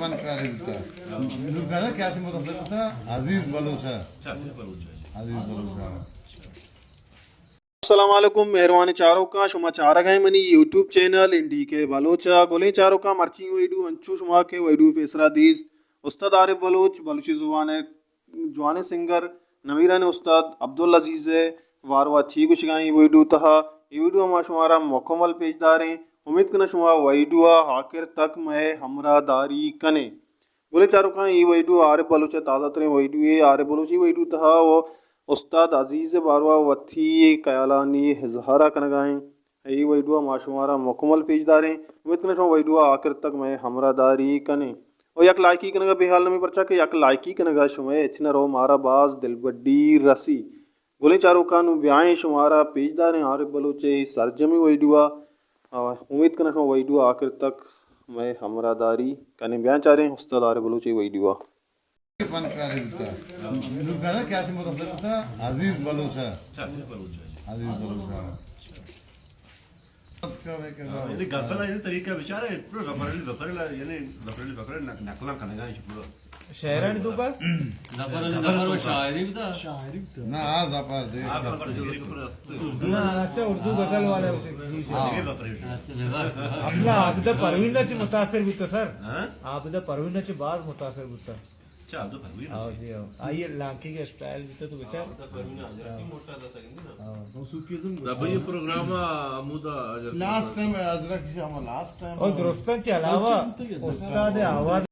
फनकार होता दुकान क्या से मुतसर था अजीज बलूचा अजीज बलूचा अस्सलामुअलैकुम मेहरबानी चारों का शुमा चारा गए मनी यूट्यूब चैनल इंडी के बलोचा गोले चारों का मर्ची वैडू अंचू शुमा के वैडू फेसरा these Ustad Arif Bloch Balochi जुबान सिंगर नमीरा ने उस्ताद अब्दुल अजीज है वारवा छी गुशगाई वैडू तहा ये वीडियो हमारा शुमारा मुकम्मल पेजदार हैं उम्मीद करना शुमा वैडू आखिर तक मैं हमरा दारी कने गोले चारों का ये वैडू आरिफ बलोच ताज़ा तरीन वैडू ये आरिफ बलोची वैडू तहा वो उस्ताद अजीज़ बारवा वथी कयालानी हज़ारा कनगाएँ ये वैडुआ माशुमारा मुकम्मल पेजदार हैं उम्मीद करना शुमा वैडुआ आखिर तक मैं हमरा दारी कने और यक लाइकी कनगा बेहाल नमी परचा के यक लाइकी कनगा शुमे इतना रो मारा बाज दिल बड्डी रसी गोले चारों का नु ब्याएँ शुमारा पेजदार हैं आरिफ बलोचे सरजमी वैडुआ उम्मीद करना शुमा वैडुआ आखिर तक मैं हमरा दारी कने बयान चाह रहे हैं उस्ताद आरिफ बलोचे वैडुआ फनकार होता दुकान क्या से मुतसर था अजीज बलूचा अजीज बलूचा ini gafala ini tariqa bicara pro gafala yani gafala nakla kanaga ish शहरन तू का gafala शायरी भी था ना आज आप दे ना अच्छा उर्दू गजल वाला आपला आपदा परवीनची मुतासिर होता सर आपदा परवीनची बात मुतासिर होता आओ जी आओ आइए लांकी के स्टाइल भी तो बेचार ये प्रोग्राम अमुदा लास्ट टाइम अजरक से हम लास्ट टाइम और दोस्तों के अलावा उस्ताद आवाज